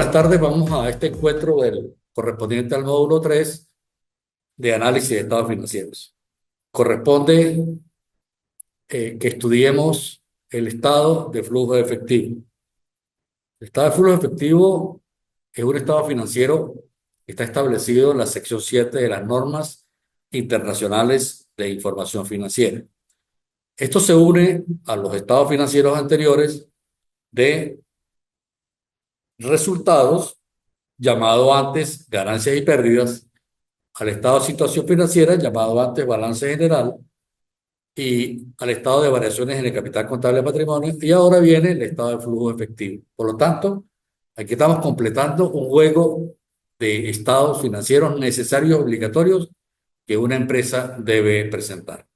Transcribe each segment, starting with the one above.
Buenas tardes, vamos a este encuentro correspondiente al módulo 3 de análisis de estados financieros. Corresponde que estudiemos el estado de flujo de efectivo. El estado de flujo de efectivo es un estado financiero que está establecido en la sección 7 de las normas internacionales de información financiera. Esto se une a los estados financieros anteriores de resultados, llamado antes ganancias y pérdidas, al estado de situación financiera, llamado antes balance general, y al estado de variaciones en el capital contable de patrimonio, y ahora viene el estado de flujo efectivo. Por lo tanto, aquí estamos completando un juego de estados financieros necesarios y obligatorios que una empresa debe presentar.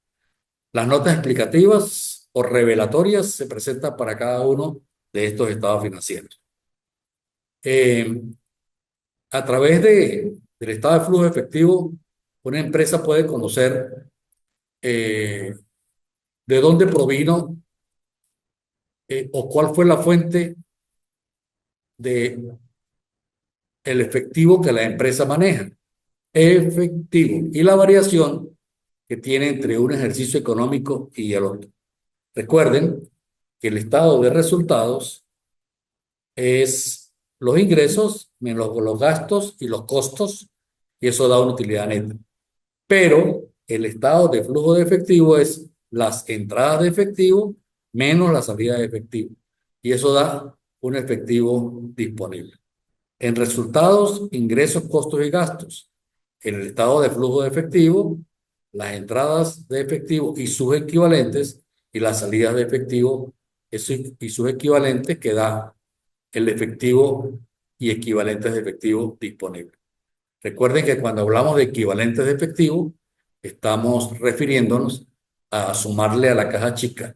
Las notas explicativas o revelatorias se presentan para cada uno de estos estados financieros. Eh, a través del estado de flujo efectivo, una empresa puede conocer eh, de dónde provino o cuál fue la fuente de el efectivo que la empresa maneja. Efectivo. Y la variación que tiene entre un ejercicio económico y el otro. Recuerden que el estado de resultados es los ingresos menos los gastos y los costos, y eso da una utilidad neta. Pero el estado de flujo de efectivo es las entradas de efectivo menos la salida de efectivo. Y eso da un efectivo disponible. En resultados, ingresos, costos y gastos. En el estado de flujo de efectivo, las entradas de efectivo y sus equivalentes y las salidas de efectivo y sus equivalentes que da el efectivo y equivalentes de efectivo disponible. Recuerden que cuando hablamos de equivalentes de efectivo, estamos refiriéndonos a sumarle a la caja chica,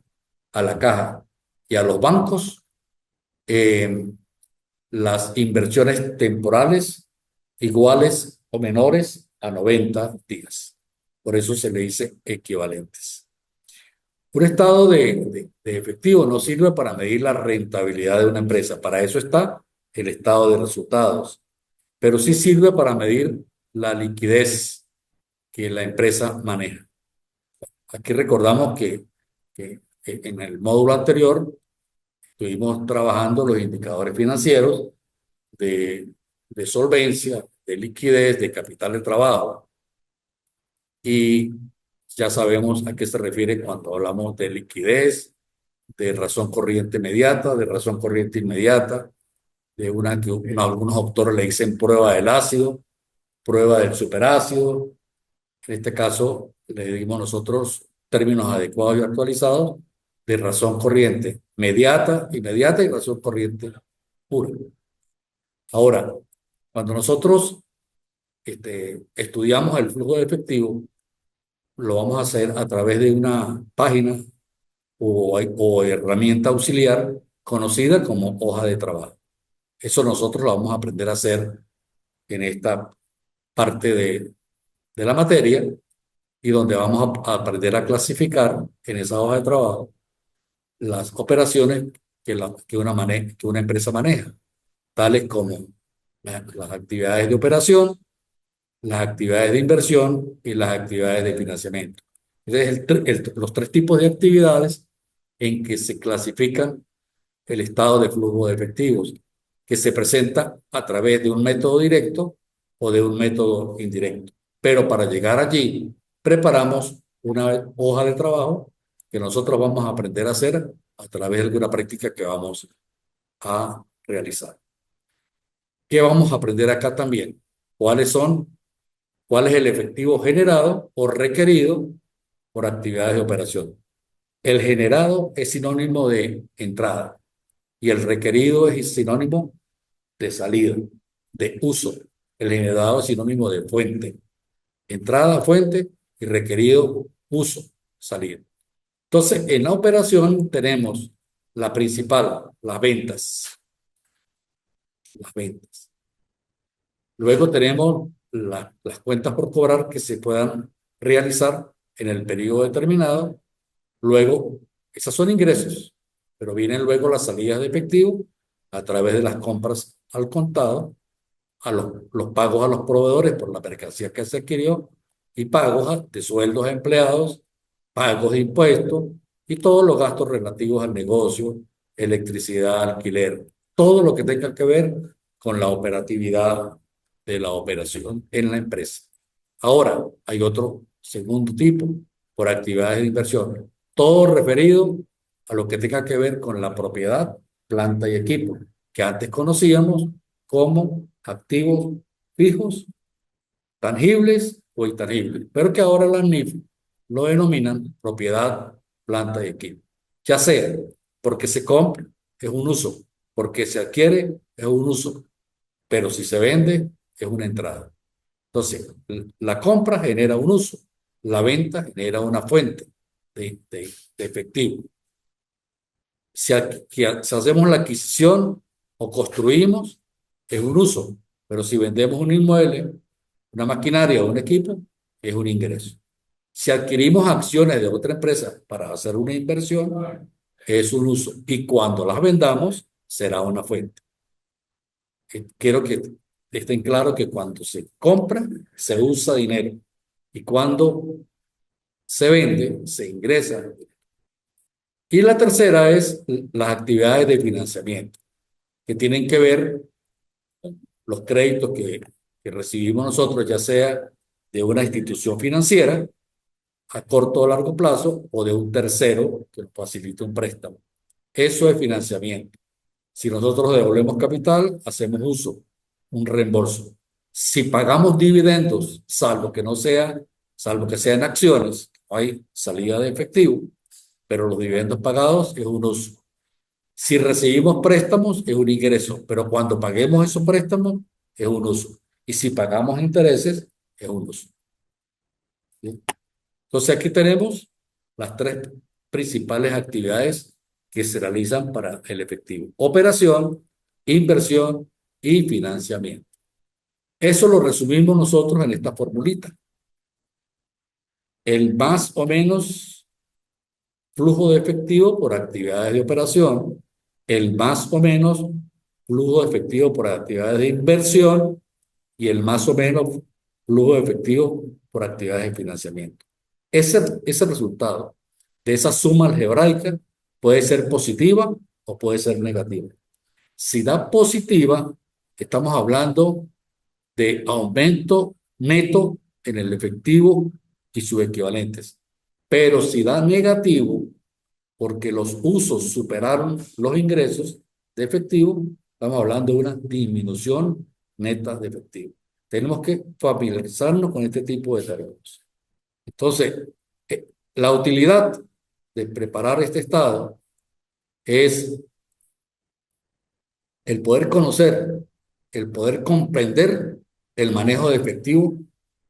a la caja y a los bancos eh, las inversiones temporales iguales o menores a 90 días. Por eso se le dice equivalentes. Un estado de efectivo no sirve para medir la rentabilidad de una empresa. Para eso está el estado de resultados. Pero sí sirve para medir la liquidez que la empresa maneja. Aquí recordamos que en el módulo anterior estuvimos trabajando los indicadores financieros de, de solvencia, de liquidez, de capital de trabajo, y ya sabemos a qué se refiere cuando hablamos de liquidez, de razón corriente inmediata, de razón corriente inmediata, de una que algunos autores le dicen prueba del ácido, prueba del superácido. En este caso, le dimos nosotros términos adecuados y actualizados de razón corriente inmediata y razón corriente pura. Ahora, cuando nosotros estudiamos el flujo de efectivo, lo vamos a hacer a través de una página o herramienta auxiliar conocida como hoja de trabajo. Eso nosotros lo vamos a aprender a hacer en esta parte de la materia, y donde vamos a aprender a clasificar en esa hoja de trabajo las operaciones que una empresa maneja, tales como las actividades de operación, las actividades de inversión y las actividades de financiamiento. Entonces, los tres tipos de actividades en que se clasifican el estado de flujo de efectivos, que se presenta a través de un método directo o de un método indirecto. Pero para llegar allí, preparamos una hoja de trabajo que nosotros vamos a aprender a hacer a través de alguna práctica que vamos a realizar. ¿Qué vamos a aprender acá también? ¿Cuáles son ¿Cuál es el efectivo generado o requerido por actividades de operación? El generado es sinónimo de entrada y el requerido es sinónimo de salida, de uso. El generado es sinónimo de fuente. Entrada, fuente, y requerido, uso, salida. Entonces, en la operación tenemos la principal, las ventas. Las ventas. Luego tenemos las cuentas por cobrar que se puedan realizar en el periodo determinado. Luego, esas son ingresos, pero vienen luego las salidas de efectivo a través de las compras al contado, los pagos a los proveedores por la mercancía que se adquirió y pagos de sueldos a empleados, pagos de impuestos y todos los gastos relativos al negocio, electricidad, alquiler, todo lo que tenga que ver con la operatividad de la operación en la empresa. Ahora, hay otro segundo tipo por actividades de inversión, todo referido a lo que tenga que ver con la propiedad, planta y equipo, que antes conocíamos como activos fijos, tangibles o intangibles, pero que ahora las NIF lo denominan propiedad, planta y equipo. Ya sea porque se compra, es un uso, porque se adquiere, es un uso, pero si se vende, es una entrada. Entonces, la compra genera un uso, la venta genera una fuente de efectivo. Si hacemos la adquisición o construimos, es un uso, pero si vendemos un inmueble, una maquinaria o un equipo, es un ingreso. Si adquirimos acciones de otra empresa para hacer una inversión, es un uso. Y cuando las vendamos, será una fuente. Quiero que estén claros que cuando se compra, se usa dinero. Y cuando se vende, se ingresa. Y la tercera es las actividades de financiamiento, que tienen que ver con los créditos que recibimos nosotros, ya sea de una institución financiera a corto o largo plazo o de un tercero que nos facilite un préstamo. Eso es financiamiento. Si nosotros devolvemos capital, hacemos uso, un reembolso. Si pagamos dividendos, salvo que sean acciones, no hay salida de efectivo, pero los dividendos pagados es un uso. Si recibimos préstamos, es un ingreso, pero cuando paguemos esos préstamos, es un uso. Y si pagamos intereses, es un uso. ¿Sí? Entonces aquí tenemos las tres principales actividades que se realizan para el efectivo: operación, inversión y financiamiento. Eso lo resumimos nosotros en esta formulita. El más o menos flujo de efectivo por actividades de operación, el más o menos flujo de efectivo por actividades de inversión y el más o menos flujo de efectivo por actividades de financiamiento. Ese resultado de esa suma algebraica puede ser positiva o puede ser negativa. Si da positiva, estamos hablando de aumento neto en el efectivo y sus equivalentes. Pero si da negativo, porque los usos superaron los ingresos de efectivo, estamos hablando de una disminución neta de efectivo. Tenemos que familiarizarnos con este tipo de términos. Entonces, la utilidad de preparar este estado es el poder conocer, el poder comprender el manejo de efectivo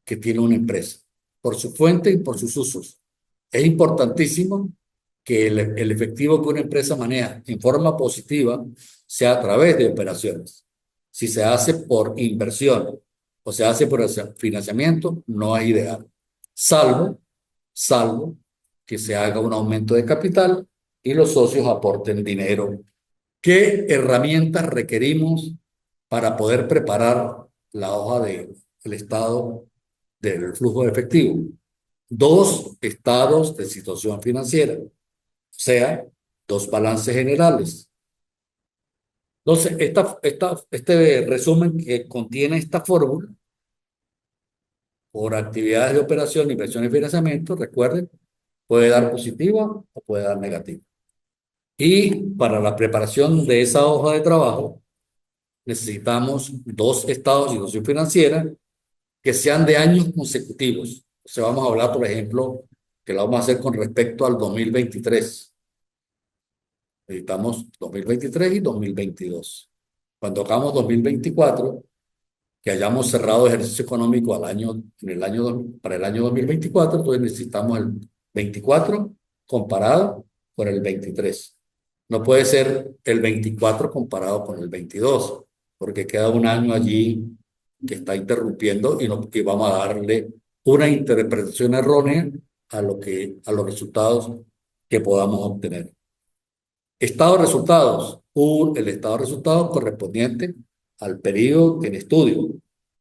que tiene una empresa, por su fuente y por sus usos. Es importantísimo que el efectivo que una empresa maneja en forma positiva sea a través de operaciones. Si se hace por inversión o se hace por financiamiento, no es ideal, salvo, salvo que se haga un aumento de capital y los socios aporten dinero. ¿Qué herramientas requerimos para poder preparar la hoja del estado del flujo de efectivo? Dos estados de situación financiera, o sea, dos balances generales. Entonces, este resumen que contiene esta fórmula por actividades de operación, inversión y financiamiento, recuerden, puede dar positiva o puede dar negativa. Y para la preparación de esa hoja de trabajo, necesitamos dos estados de situación financiera que sean de años consecutivos. O sea, vamos a hablar, por ejemplo, que lo vamos a hacer con respecto al 2023. Necesitamos 2023 y 2022. Cuando hagamos 2024, que hayamos cerrado ejercicio económico para el año 2024, entonces necesitamos el 24 comparado con el 23. No puede ser el 24 comparado con el 22, porque queda un año allí que está interrumpiendo y vamos a darle una interpretación errónea a los resultados que podamos obtener. Estado de resultados. El estado de resultados correspondiente al periodo en estudio.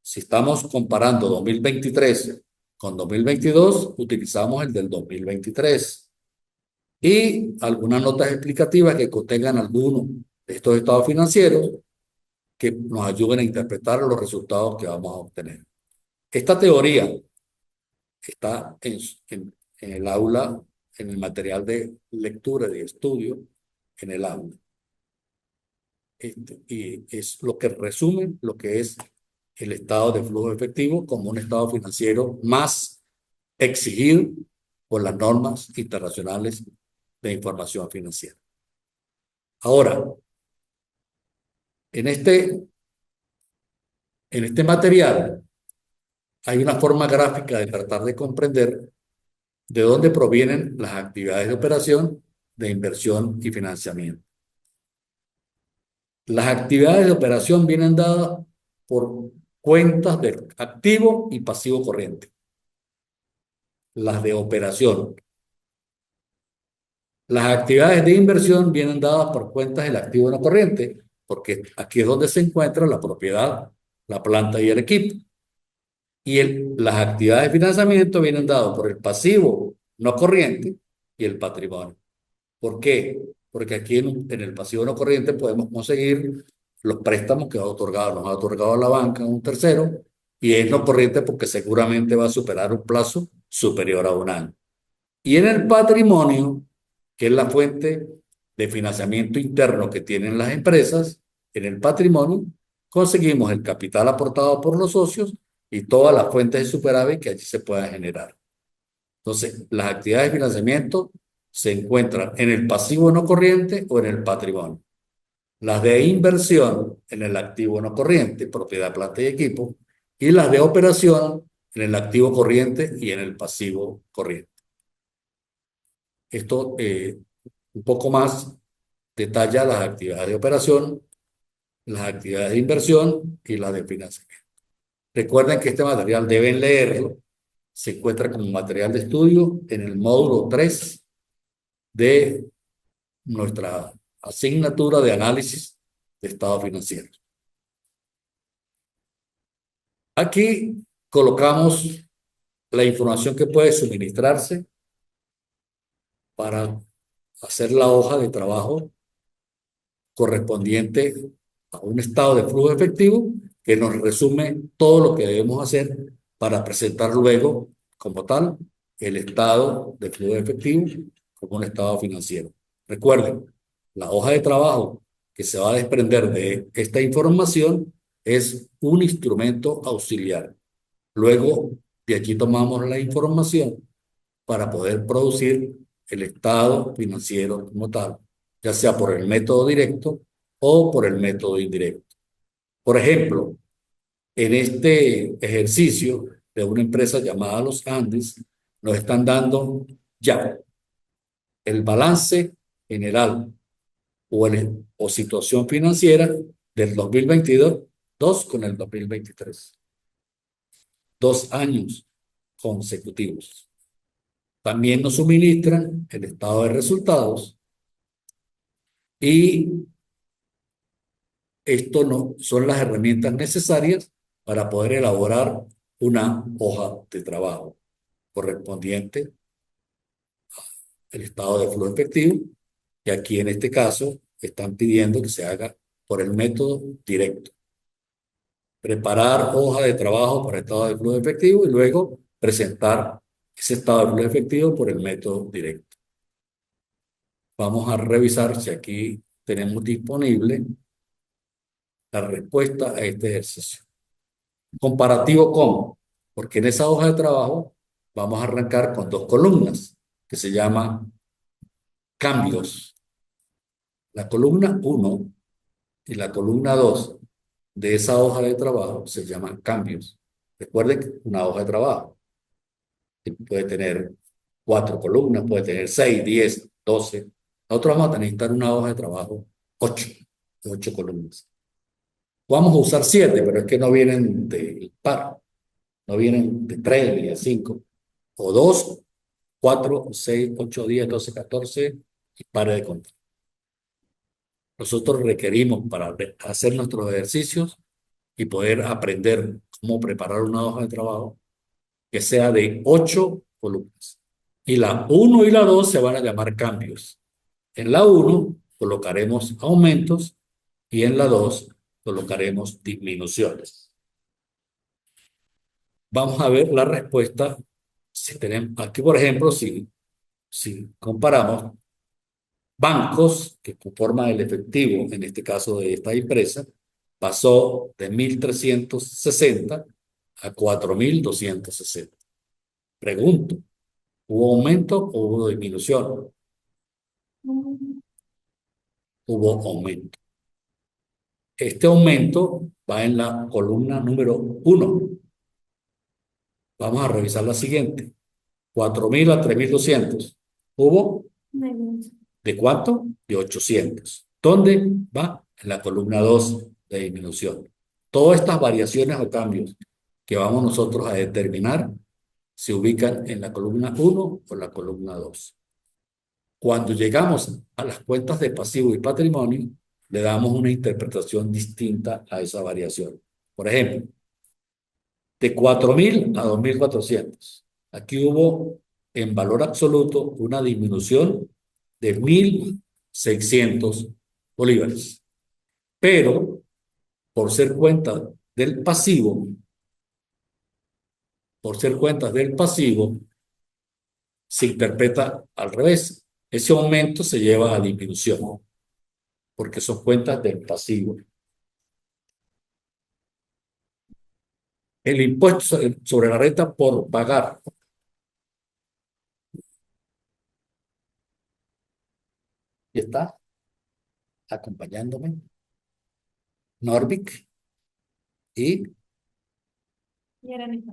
Si estamos comparando 2023 con 2022, utilizamos el del 2023. Y algunas notas explicativas que contengan algunos de estos estados financieros que nos ayuden a interpretar los resultados que vamos a obtener. Esta teoría está en el aula, en el material de lectura y de estudio en el aula. Y es lo que resume lo que es el estado de flujo efectivo como un estado financiero más exigido por las normas internacionales de información financiera. Ahora, en este material hay una forma gráfica de tratar de comprender de dónde provienen las actividades de operación, de inversión y financiamiento. Las actividades de operación vienen dadas por cuentas de activo y pasivo corriente. Las de operación. Las actividades de inversión vienen dadas por cuentas del activo no corriente, porque aquí es donde se encuentra la propiedad, la planta y el equipo. Y las actividades de financiamiento vienen dadas por el pasivo no corriente y el patrimonio. ¿Por qué? Porque aquí en el pasivo no corriente podemos conseguir los préstamos que nos ha otorgado la banca a un tercero, y es no corriente porque seguramente va a superar un plazo superior a un año. Y en el patrimonio, que es la fuente de financiamiento interno que tienen las empresas, en el patrimonio conseguimos el capital aportado por los socios y todas las fuentes de superávit que allí se puedan generar. Entonces, las actividades de financiamiento se encuentran en el pasivo no corriente o en el patrimonio. Las de inversión en el activo no corriente, propiedad, planta y equipo, y las de operación en el activo corriente y en el pasivo corriente. Esto un poco más detalla las actividades de operación, las actividades de inversión y las de financiamiento. Recuerden que este material deben leerlo. Se encuentra como material de estudio en el módulo 3 de nuestra asignatura de análisis de estado financiero. Aquí colocamos la información que puede suministrarse para hacer la hoja de trabajo correspondiente a un estado de flujo efectivo que nos resume todo lo que debemos hacer para presentar luego, como tal, el estado de flujo efectivo como un estado financiero. Recuerden, la hoja de trabajo que se va a desprender de esta información es un instrumento auxiliar. Luego, de aquí tomamos la información para poder producir el estado financiero como tal, ya sea por el método directo o por el método indirecto. Por ejemplo, en este ejercicio de una empresa llamada Los Andes, nos están dando ya el balance general o situación financiera del 2022 con el 2023. 2 años consecutivos. También nos suministran el estado de resultados, y esto no son las herramientas necesarias para poder elaborar una hoja de trabajo correspondiente al estado de flujo efectivo, que aquí en este caso están pidiendo que se haga por el método directo. Preparar hoja de trabajo para estado de flujo efectivo y luego presentar ese estado de flujo efectivo por el método directo. Vamos a revisar si aquí tenemos disponible la respuesta a este ejercicio. Comparativo con, porque en esa hoja de trabajo vamos a arrancar con 2 columnas que se llaman cambios. La columna 1 y la columna 2 de esa hoja de trabajo se llaman cambios. Recuerden que una hoja de trabajo puede tener 4 columnas, puede tener 6, 10, 12. Nosotros vamos a necesitar una hoja de trabajo 8 columnas. Vamos a usar 7, pero es que no vienen de par, no vienen de 3 ni de 5, o 2, 4, 6, 8, 10, 12, 14, y pare de contar. nosotros requerimos para hacer nuestros ejercicios y poder aprender cómo preparar una hoja de trabajo que sea de 8 columnas. Y la uno y la 2 se van a llamar cambios. En la uno colocaremos aumentos y en la 2 colocaremos disminuciones. Vamos a ver la respuesta. Si tenemos, aquí, por ejemplo, si comparamos bancos que conforman el efectivo, en este caso de esta empresa, pasó de 1.360 a 4.260. Pregunto, ¿hubo aumento o hubo disminución? Hubo aumento. Este aumento va en la columna número 1. Vamos a revisar la siguiente. 4.000 a 3.200. ¿Hubo? ¿De cuánto? De 800. ¿Dónde va? En la columna 2 de disminución. Todas estas variaciones o cambios que vamos nosotros a determinar se ubican en la columna 1 o la columna 2. Cuando llegamos a las cuentas de pasivo y patrimonio, le damos una interpretación distinta a esa variación. Por ejemplo, de 4.000 a 2.400. Aquí hubo en valor absoluto una disminución de 1.600 bolívares. Pero por ser cuenta del pasivo, se interpreta al revés. Ese aumento se lleva a disminución, porque son cuentas del pasivo. El impuesto sobre la renta por pagar. ¿Y está acompañándome? Norvik y Gerani.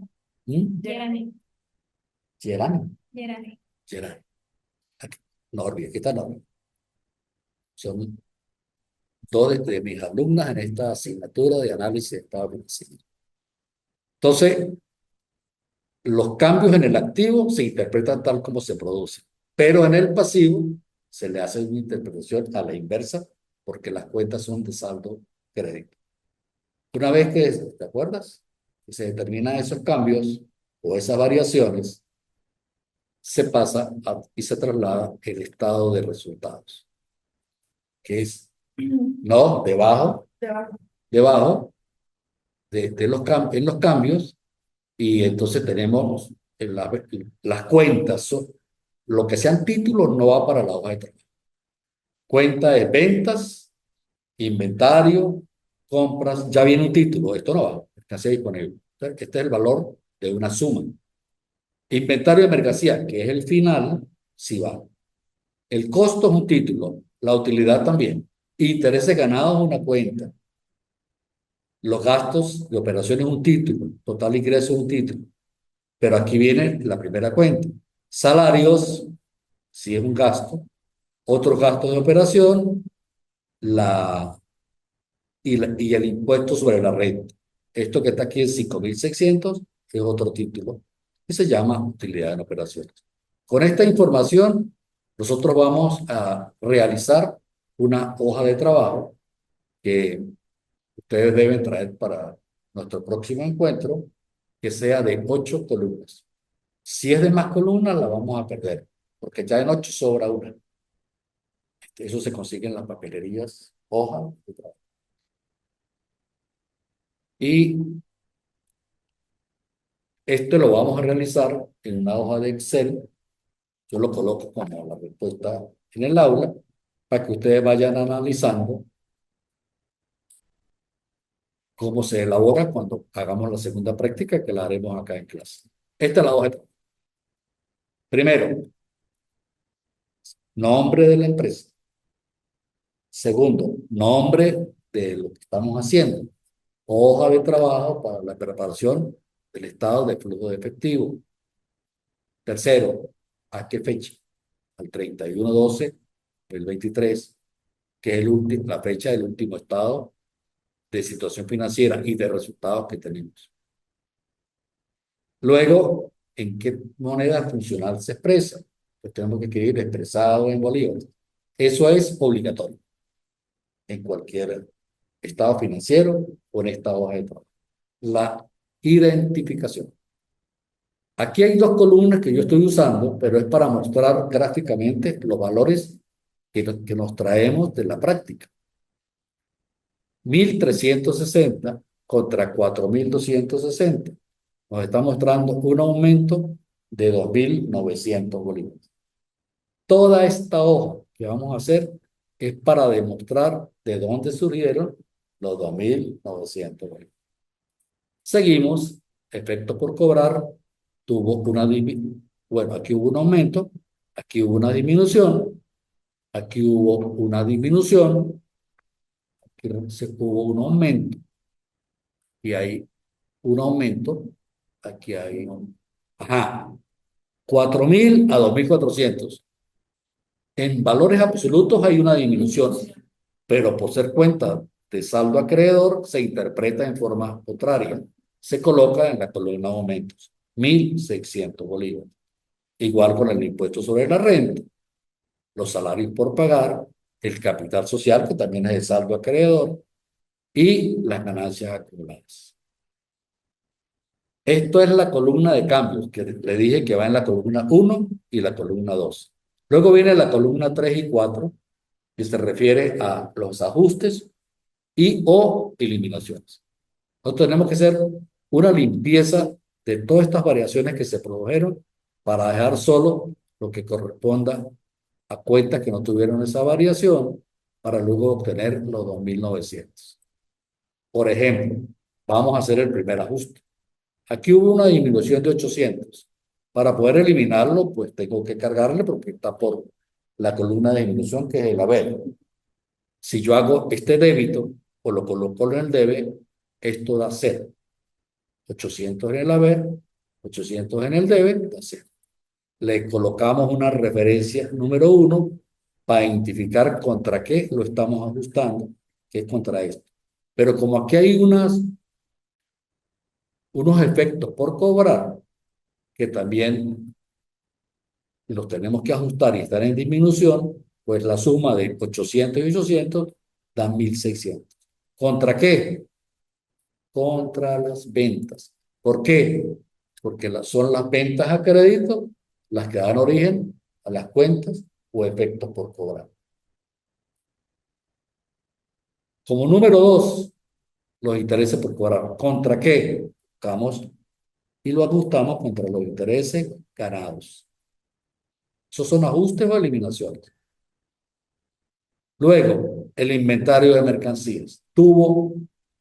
¿Mm? Gerani. Gerani. Gerani. Gerani. Aquí. Norvik, aquí está Norvik. Son dos de mis alumnas en esta asignatura de análisis de estado financiero. Entonces, los cambios en el activo se interpretan tal como se producen, pero en el pasivo se le hace una interpretación a la inversa porque las cuentas son de saldo crédito. Una vez que, ¿te acuerdas? Que se determinan esos cambios o esas variaciones, se pasa y se traslada el estado de resultados, que es, no, debajo de en los cambios, y entonces tenemos en las cuentas, lo que sean títulos no va para la hoja de trabajo. Cuenta de ventas, inventario, compras, ya viene un título, esto no va, está disponible. Este es el valor de una suma. Inventario de mercancía, que es el final, sí va. El costo es un título, la utilidad también. Intereses ganados es una cuenta. Los gastos de operaciones es un título, total ingreso es un título. Pero aquí viene la primera cuenta. Salarios, si es un gasto. Otros gastos de operación, la, y el impuesto sobre la renta. Esto que está aquí en 5.600 es otro título que se llama utilidad en operaciones. Con esta información, nosotros vamos a realizar una hoja de trabajo que ustedes deben traer para nuestro próximo encuentro, que sea de 8 columnas. Si es de más columnas, la vamos a perder, porque ya en 8 sobra una. Eso se consigue en las papelerías, hoja de trabajo. Y esto lo vamos a realizar en una hoja de Excel. Yo lo coloco como la respuesta en el aula para que ustedes vayan analizando cómo se elabora cuando hagamos la segunda práctica, que la haremos acá en clase. Esta es la hoja de trabajo. Primero, nombre de la empresa. Segundo, nombre de lo que estamos haciendo. Hoja de trabajo para la preparación del estado de flujo de efectivo. Tercero, ¿a qué fecha? Al 31/12 del 23, que es la fecha del último estado de situación financiera y de resultados que tenemos. Luego, ¿en qué moneda funcional se expresa? Pues tenemos que escribir expresado en bolívares. Eso es obligatorio. en cualquier estado financiero o en esta hoja de trabajo. La identificación. Aquí hay dos columnas que yo estoy usando, pero es para mostrar gráficamente los valores que nos traemos de la práctica. 1.360 contra 4.260. Nos está mostrando un aumento de 2.900 bolívares. Toda esta hoja que vamos a hacer es para demostrar de dónde surgieron los 2.900 bolívares. Seguimos, efecto por cobrar, tuvo una disminución. Bueno, aquí hubo un aumento, aquí hubo una disminución, aquí hubo una disminución, aquí hubo un aumento, y hay un aumento, aquí hay un... Ajá, 4.000 a 2.400. En valores absolutos hay una disminución, pero por ser cuenta de saldo acreedor se interpreta en forma contraria. Se coloca en la columna de aumentos, 1.600 bolívares. Igual con el impuesto sobre la renta, los salarios por pagar, el capital social, que también es el saldo acreedor, y las ganancias acumuladas. Esto es la columna de cambios que le dije que va en la columna 1 y la columna 2. Luego viene la columna 3 y 4, que se refiere a los ajustes y o eliminaciones. Nosotros tenemos que hacer una limpieza de todas estas variaciones que se produjeron para dejar solo lo que corresponda a cuentas que no tuvieron esa variación para luego obtener los 2.900. Por ejemplo, vamos a hacer el primer ajuste. Aquí hubo una disminución de 800. Para poder eliminarlo, pues tengo que cargarle porque está por la columna de disminución que es el haber. Si yo hago este débito o lo coloco en el debe, esto da 0. 800 en el haber, 800 en el debe, da 0. Le colocamos una referencia número 1 para identificar contra qué lo estamos ajustando, que es contra esto. Pero como aquí hay unos efectos por cobrar, que también los tenemos que ajustar y estar en disminución, pues la suma de 800 y 800 da 1.600. ¿Contra qué? Contra las ventas. ¿Por qué? Porque son las ventas a crédito las que dan origen a las cuentas o efectos por cobrar. Como número 2, los intereses por cobrar. ¿Contra qué? Buscamos y lo ajustamos contra los intereses ganados. Esos son ajustes o eliminaciones. Luego, el inventario de mercancías tuvo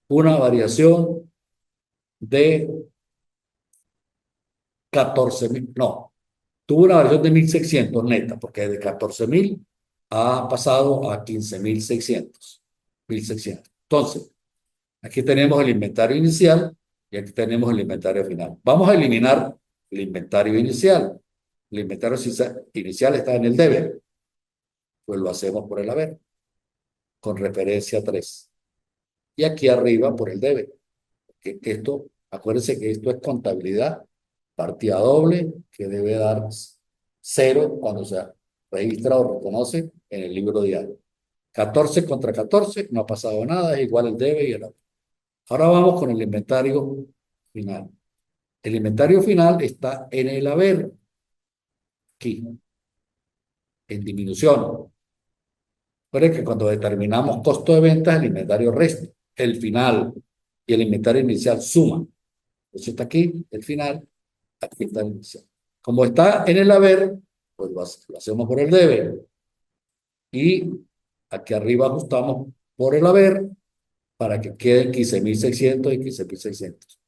una variación de 14.000, no, tuvo una variación de 1.600 neta, porque de 14.000 ha pasado a 15.600. 1.600. Entonces, aquí tenemos el inventario inicial y aquí tenemos el inventario final. Vamos a eliminar el inventario inicial. El inventario inicial está en el debe, pues lo hacemos por el haber, con referencia a 3. Y aquí arriba por el debe. Que esto, acuérdense que esto es contabilidad, partida doble, que debe dar 0 cuando se registra o reconoce en el libro diario. 14 contra 14, no ha pasado nada, es igual el debe y el haber. Ahora vamos con el inventario final. El inventario final está en el haber, aquí, en disminución. Recuerden que cuando determinamos costo de ventas, el inventario resta, el final y el inventario inicial suman. Entonces está aquí el final, aquí está el inicial. Como está en el haber, pues lo hacemos por el debe. Y aquí arriba ajustamos por el haber para que queden 15.600 y 15.600.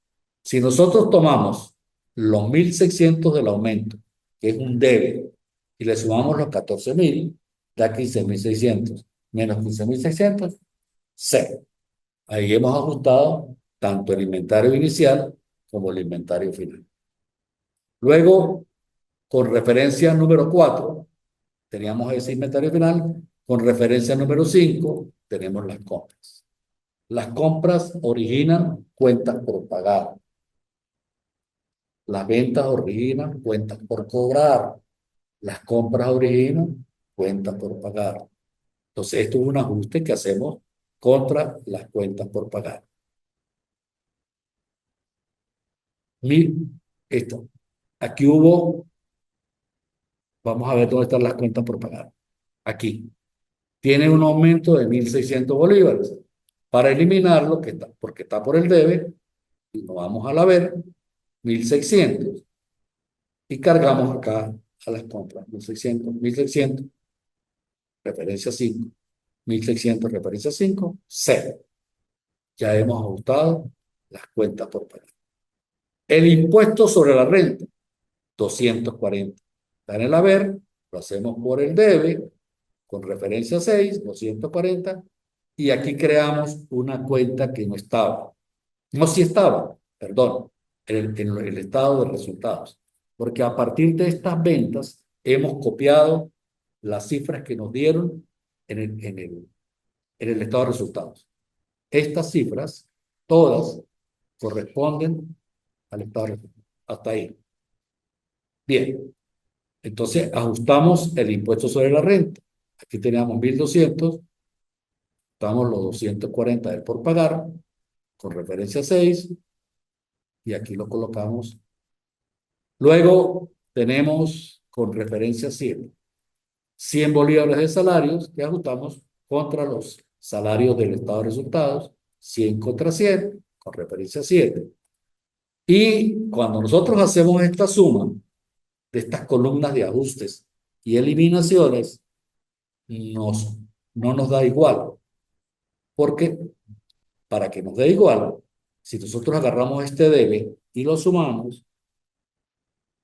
Si nosotros tomamos los 1.600 del aumento, que es un debe, y le sumamos los 14.000, da 15.600. Menos 15.600, 0. Ahí hemos ajustado tanto el inventario inicial como el inventario final. Luego, con referencia número 4, teníamos ese inventario final. Con referencia número 5, tenemos las compras. Las compras originan cuentas por pagar. Las ventas originan cuentas por cobrar. Las compras originan cuentas por pagar. Entonces, esto es un ajuste que hacemos contra las cuentas por pagar. Mil, esto. Aquí hubo, vamos a ver dónde están las cuentas por pagar. Aquí. Tiene un aumento de 1.600 bolívares. Para eliminarlo, que está, porque está por el debe, y nos vamos al haber, 1.600. Y cargamos acá a las compras. 1.600, referencia 5. 1.600, referencia 5, 0. Ya hemos ajustado las cuentas por pagar. El impuesto sobre la renta, 240. Está en el haber, lo hacemos por el debe, con referencia 6, 240, y aquí creamos una cuenta que no estaba. No, sí estaba, perdón, en el estado de resultados. Porque a partir de estas ventas hemos copiado las cifras que nos dieron en el estado de resultados. Estas cifras, todas, corresponden al estado de resultados. Hasta ahí. Bien, entonces ajustamos el impuesto sobre la renta. Aquí teníamos 1.200, estamos los 240 del por pagar, con referencia 6, y aquí lo colocamos. Luego tenemos con referencia 7, 100 bolívares de salarios que ajustamos contra los salarios del estado de resultados, 100 contra 100, con referencia 7. Y cuando nosotros hacemos esta suma de estas columnas de ajustes y eliminaciones, nos, no nos da igual, porque para que nos dé igual, si nosotros agarramos este debe y lo sumamos,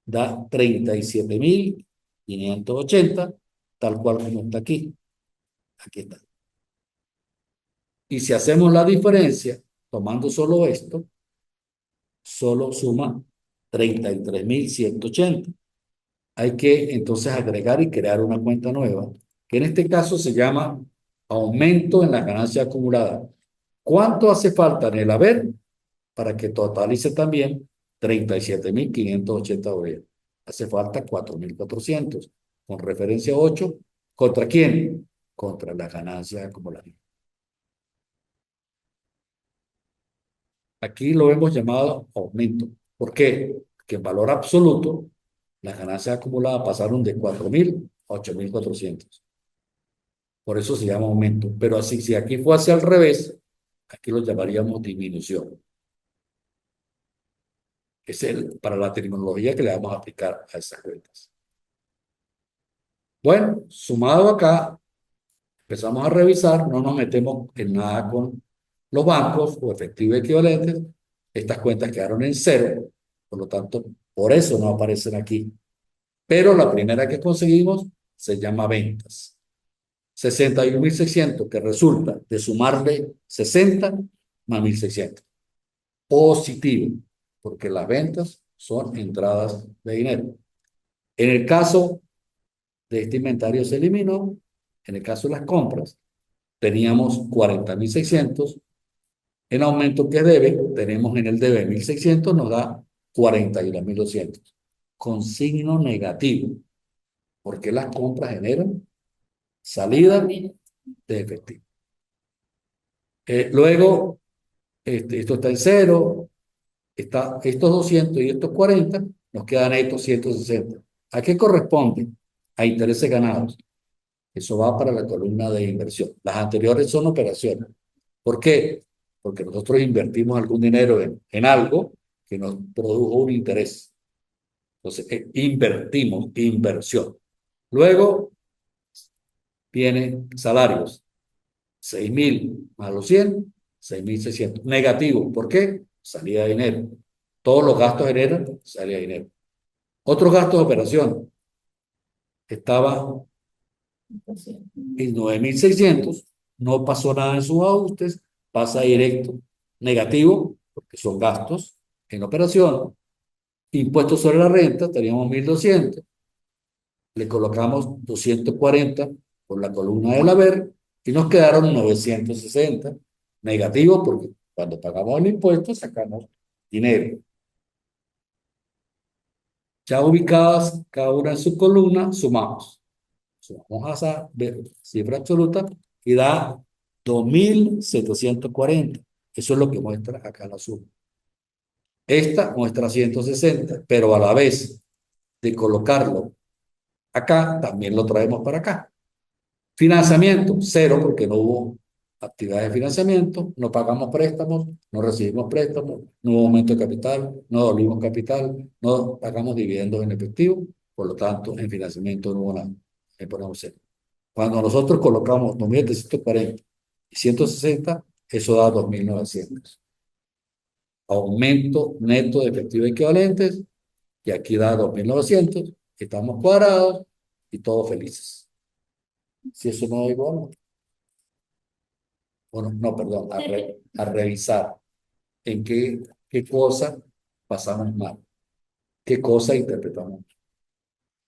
da 37.580, tal cual como está aquí. Aquí está. Y si hacemos la diferencia, tomando solo esto, solo suma 33.180. Hay que entonces agregar y crear una cuenta nueva, que en este caso se llama aumento en la ganancia acumulada. ¿Cuánto hace falta en el haber para que totalice también 37.580 dólares? Hace falta 4.400, con referencia 8. ¿Contra quién? Contra la ganancia acumulada. Aquí lo hemos llamado aumento. ¿Por qué? Porque en valor absoluto, las ganancias acumuladas pasaron de 4.000 a 8.400. Por eso se llama aumento. Pero así, si aquí fuese al revés, aquí lo llamaríamos disminución. Es para la terminología que le vamos a aplicar a esas cuentas. Bueno, sumado acá, empezamos a revisar, no nos metemos en nada con los bancos o efectivos equivalentes. Estas cuentas quedaron en cero, por lo tanto, por eso no aparecen aquí. Pero la primera que conseguimos se llama ventas. 61.600, que resulta de sumarle 60 más 1.600. Positivo, porque las ventas son entradas de dinero. En el caso de este inventario se eliminó. En el caso de las compras, teníamos 40.600. En aumento que debe, tenemos en el debe 1.600, nos da 41.200. Con signo negativo, porque las compras generan salida de efectivo. Luego, esto está en cero, estos 200 y estos 40, nos quedan estos 160. ¿A qué corresponde? A intereses ganados. Eso va para la columna de inversión. Las anteriores son operaciones. ¿Por qué? Porque nosotros invertimos algún dinero en algo que nos produjo un interés. Entonces, invertimos, inversión. Luego vienen salarios. 6.000 más los 100, 6.600. Negativo. ¿Por qué? Salida de dinero. Todos los gastos generan salida de dinero. Otros gastos de operación. Estaba en 9.600, no pasó nada en sus ajustes, pasa directo negativo, porque son gastos en operación. Impuestos sobre la renta, teníamos 1.200, le colocamos 240 por la columna del haber y nos quedaron 960 negativos, porque cuando pagamos el impuesto sacamos dinero. Ya ubicadas cada una en su columna, sumamos. Sumamos a esa cifra absoluta y da 2.740. Eso es lo que muestra acá la suma. Esta muestra 160, pero a la vez de colocarlo acá, también lo traemos para acá. Financiamiento, cero, porque no hubo actividades de financiamiento, no pagamos préstamos, no recibimos préstamos, no hubo aumento de capital, no devolvimos capital, no pagamos dividendos en efectivo, por lo tanto, en financiamiento no hubo nada. Le ponemos cero. Cuando nosotros colocamos 2.740 y 160, eso da 2.900. Aumento neto de efectivo equivalentes, y aquí da 2.900, estamos cuadrados y todos felices. Si eso no da igual, bueno, no, perdón, a revisar en qué cosa pasamos mal, qué cosa interpretamos mal.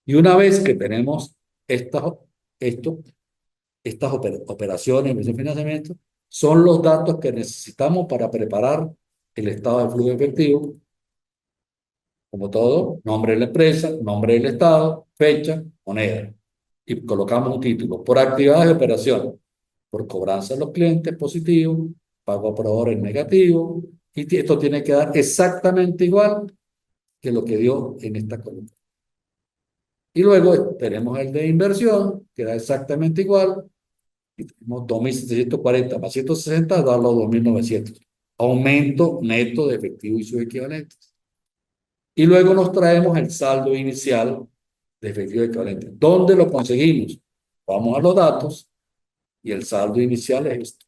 Y una vez que tenemos estas, esto, estas operaciones de financiamiento, son los datos que necesitamos para preparar el estado de flujo efectivo. Como todo, nombre de la empresa, nombre del estado, fecha, moneda. Y colocamos un título. Por actividades de operación, por cobranza de los clientes, positivo, pago a proveedores negativo. Y esto tiene que dar exactamente igual que lo que dio en esta columna. Y luego tenemos el de inversión, que da exactamente igual. Y tenemos 2.740 más 160, da los 2.900. Aumento neto de efectivo y sus equivalentes. Y luego nos traemos el saldo inicial de efectivo equivalente. ¿Dónde lo conseguimos? Vamos a los datos y el saldo inicial es esto,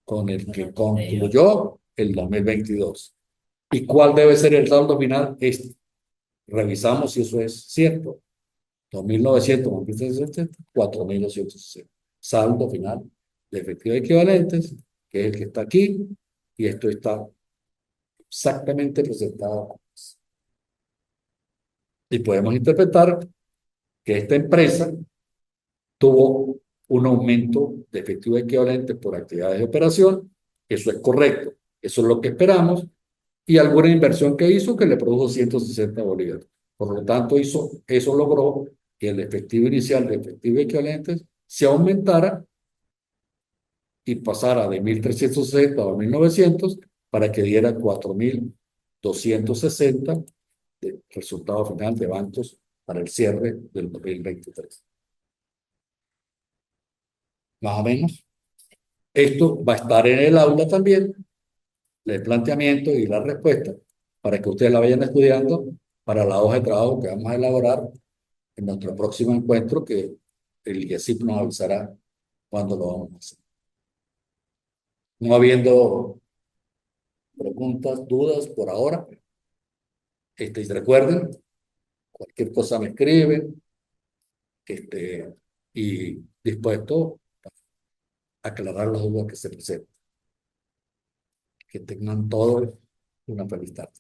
con el que concluyó el 2022. ¿Y cuál debe ser el saldo final? Este. Revisamos si eso es cierto. 2.900 más 160, 4.260. Saldo final de efectivos equivalentes, que es el que está aquí, y esto está exactamente presentado. Y podemos interpretar que esta empresa tuvo un aumento de efectivo equivalente por actividades de operación. Eso es correcto, eso es lo que esperamos, y alguna inversión que hizo que le produjo 160 bolívares. Por lo tanto, eso logró que el efectivo inicial de efectivo equivalentes se aumentara y pasara de 1.360 a 2.900 para que diera 4.260 de resultado final de bancos para el cierre del 2023. Más o menos. Esto va a estar en el aula también, el planteamiento y la respuesta, para que ustedes la vayan estudiando para la hoja de trabajo que vamos a elaborar en nuestro próximo encuentro, que el IESIP nos avisará cuándo lo vamos a hacer. No habiendo preguntas, dudas por ahora, y recuerden, cualquier cosa me escriben, y dispuesto a aclarar las dudas que se presenten. Que tengan todos una feliz tarde.